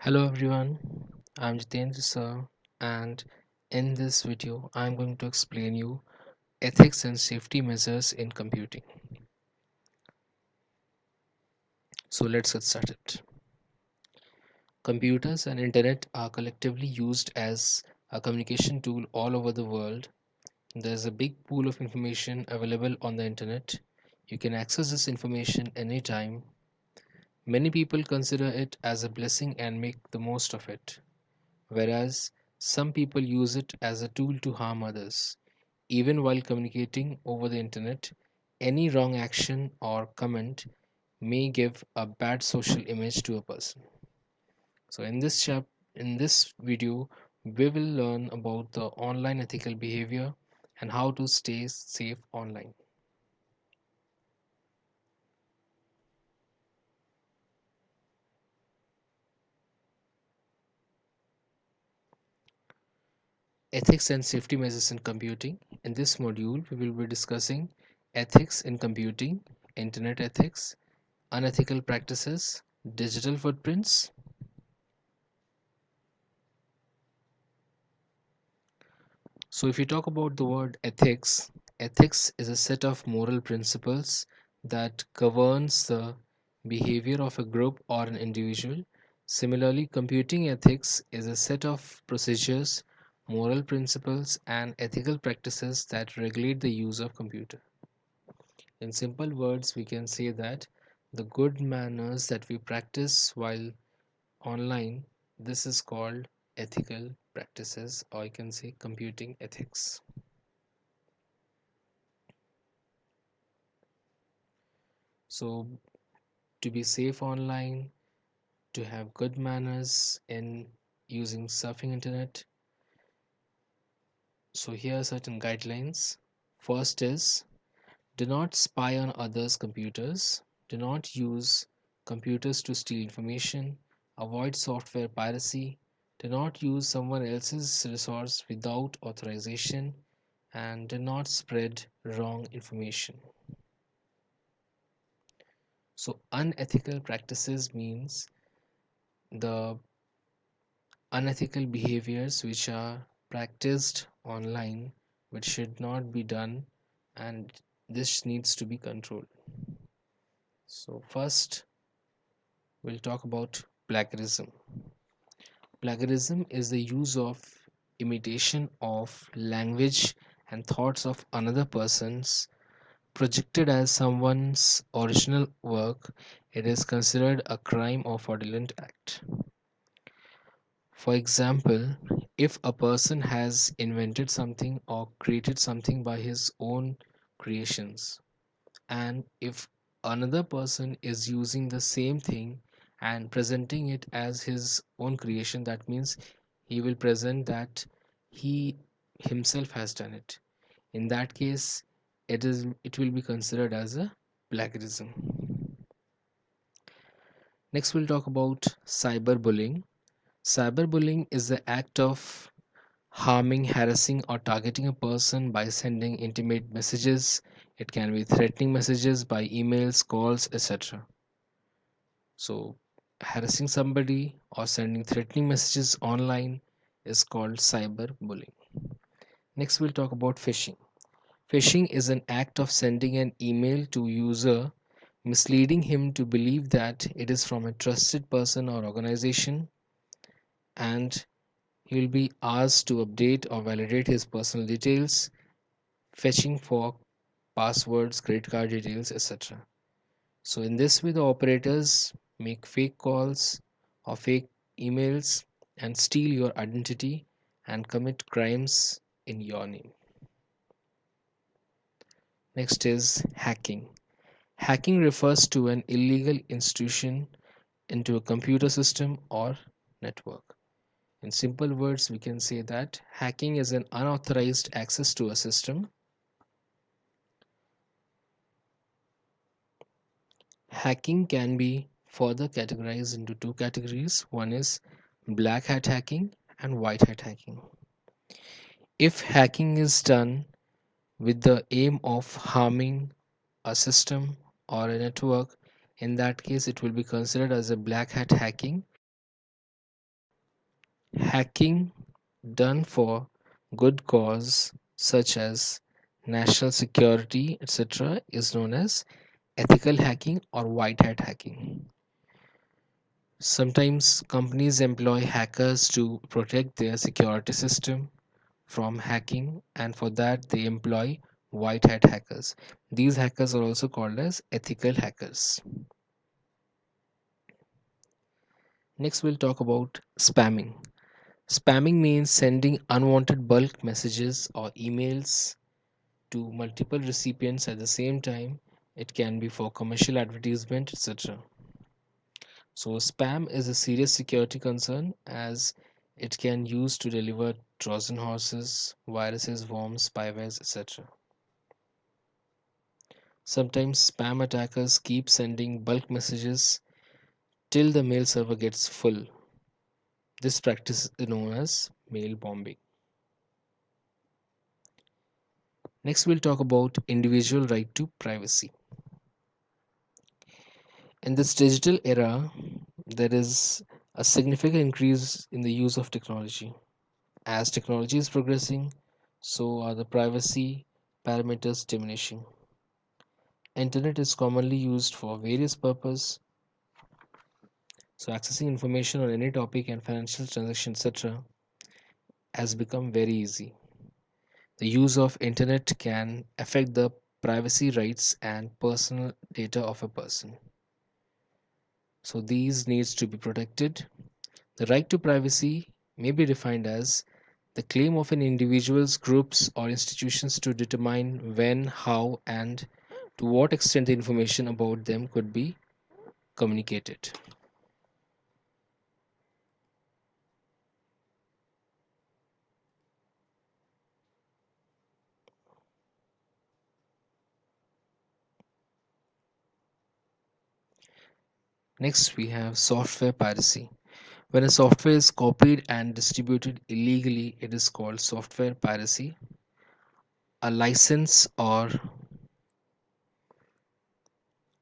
Hello everyone, I'm Jitendra sir, and in this video I'm going to explain you ethics and safety measures in computing. So let's get started. Computers and internet are collectively used as a communication tool all over the world. There's a big pool of information available on the internet. You can access this information anytime. Many people consider it as a blessing and make the most of it, whereas some people use it as a tool to harm others. Even while communicating over the internet, any wrong action or comment may give a bad social image to a person. So in this video, we will learn about the online ethical behavior and how to stay safe online. Ethics and safety measures in computing. In this module, we will be discussing ethics in computing, internet ethics, unethical practices, digital footprints. So, if you talk about the word ethics, ethics is a set of moral principles that governs the behavior of a group or an individual. Similarly, computing ethics is a set of procedures, moral principles, and ethical practices that regulate the use of computer. In simple words, we can say that the good manners that we practice while online, this is called ethical practices, or I can say computing ethics. So, to be safe online, to have good manners in using surfing internet, so here are certain guidelines. First is do not spy on others' computers, do not use computers to steal information, avoid software piracy, do not use someone else's resource without authorization, and do not spread wrong information. So, unethical practices means the unethical behaviors which are practiced online, which should not be done, and this needs to be controlled. So, first, we'll talk about plagiarism. Plagiarism is the use of imitation of language and thoughts of another person's projected as someone's original work. It is considered a crime or fraudulent act. For example, if a person has invented something or created something by his own creations, and if another person is using the same thing and presenting it as his own creation, that means he will present that he himself has done it. In that case, it will be considered as a plagiarism. Next, we'll talk about cyberbullying. Cyberbullying is the act of harming, harassing, or targeting a person by sending intimate messages. It can be threatening messages by emails, calls, etc. So, harassing somebody or sending threatening messages online is called cyberbullying. Next, we'll talk about phishing. Phishing is an act of sending an email to user, misleading him to believe that it is from a trusted person or organization, and he will be asked to update or validate his personal details, fetching for passwords, credit card details, etc. So, in this way, the operators make fake calls or fake emails and steal your identity and commit crimes in your name. Next is hacking. Hacking refers to an illegal intrusion into a computer system or network. In simple words, we can say that hacking is an unauthorized access to a system. Hacking can be further categorized into two categories. One is black hat hacking and white hat hacking. If hacking is done with the aim of harming a system or a network, in that case it will be considered as a black hat hacking. Hacking done for good cause, such as national security, etc., is known as ethical hacking or white hat hacking. Sometimes companies employ hackers to protect their security system from hacking, and for that, they employ white hat hackers. These hackers are also called as ethical hackers. Next, we'll talk about spamming. Spamming means sending unwanted bulk messages or emails to multiple recipients at the same time. It can be for commercial advertisement, etc. So, spam is a serious security concern as it can use to deliver Trojan horses, viruses, worms, spywares, etc. Sometimes spam attackers keep sending bulk messages till the mail server gets full. This practice is known as mail bombing. Next, we'll talk about individual right to privacy. In this digital era, there is a significant increase in the use of technology. As technology is progressing, so are the privacy parameters diminishing. Internet is commonly used for various purposes, so accessing information on any topic and financial transactions, etc., has become very easy. The use of internet can affect the privacy rights and personal data of a person. So these needs to be protected. The right to privacy may be defined as the claim of an individual's, groups, or institutions to determine when, how, and to what extent the information about them could be communicated. Next, we have software piracy. When a software is copied and distributed illegally, it is called software piracy. A license or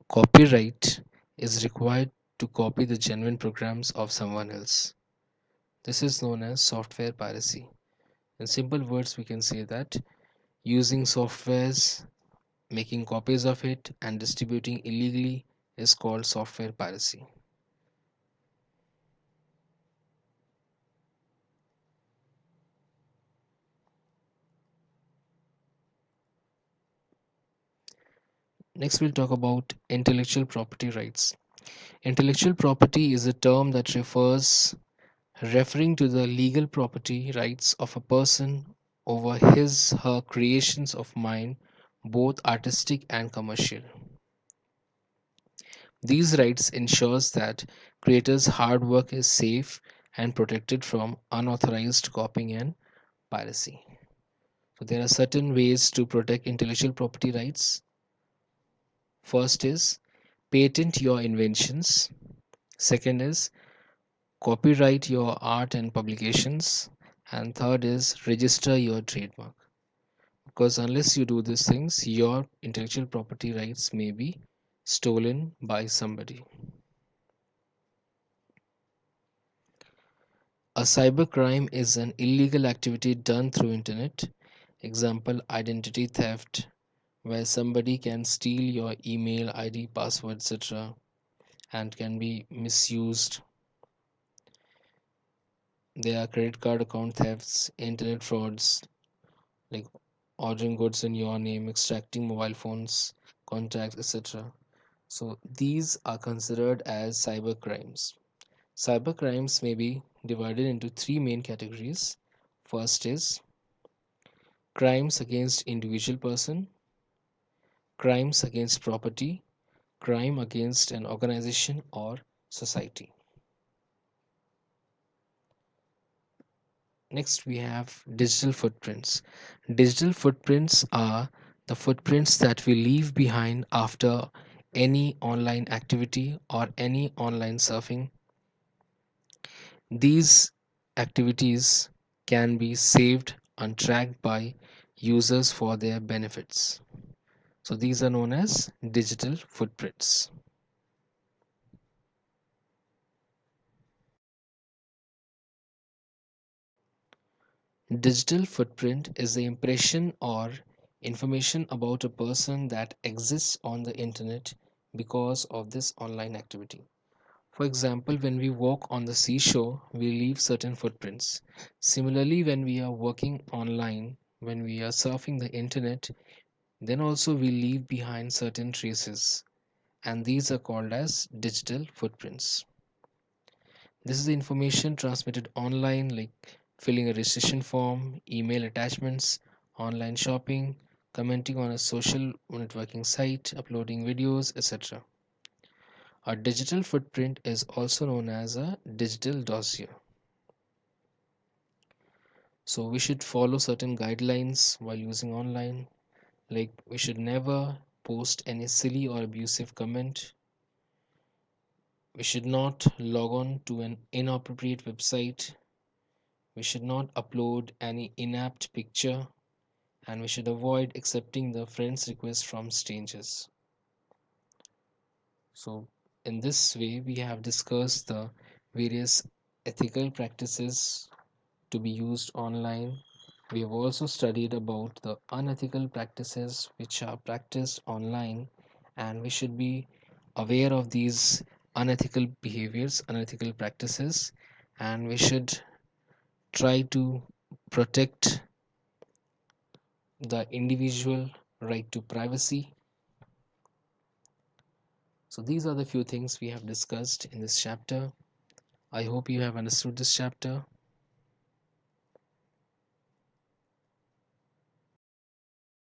copyright is required to copy the genuine programs of someone else. This is known as software piracy. In simple words, we can say that using softwares, making copies of it, and distributing illegally is called software piracy. Next, we'll talk about intellectual property rights. Intellectual property is a term that referring to the legal property rights of a person over his/her creations of mind, both artistic and commercial. These rights ensures that creators' hard work is safe and protected from unauthorized copying and piracy. So there are certain ways to protect intellectual property rights. First is patent your inventions. Second is copyright your art and publications. And third is register your trademark. Because unless you do these things, your intellectual property rights may be stolen by somebody. A cybercrime is an illegal activity done through internet. Example, identity theft, where somebody can steal your email ID, password, etc., and can be misused. There are credit card account thefts, internet frauds, like ordering goods in your name, extracting mobile phones, contacts, etc. So these are considered as cyber crimes. Cyber crimes may be divided into three main categories. First is crimes against individual person, crimes against property, crime against an organization or society. Next, we have digital footprints. Digital footprints are the footprints that we leave behind after any online activity or any online surfing. These activities can be saved and tracked by users for their benefits. So these are known as digital footprints. Digital footprint is the impression or information about a person that exists on the internet because of this online activity. For example, when we walk on the seashore, we leave certain footprints. Similarly, when we are working online, when we are surfing the internet, then also we leave behind certain traces, and these are called as digital footprints. This is the information transmitted online, like filling a registration form, email attachments, online shopping, commenting on a social networking site, uploading videos, etc. A digital footprint is also known as a digital dossier. So we should follow certain guidelines while using online, like we should never post any silly or abusive comment. We should not log on to an inappropriate website. We should not upload any inapt picture, and we should avoid accepting the friends request from strangers. So, in this way, we have discussed the various ethical practices to be used online. We have also studied about the unethical practices which are practiced online, and we should be aware of these unethical behaviors, unethical practices, and we should try to protect the individual right to privacy. So, these are the few things we have discussed in this chapter. I hope you have understood this chapter.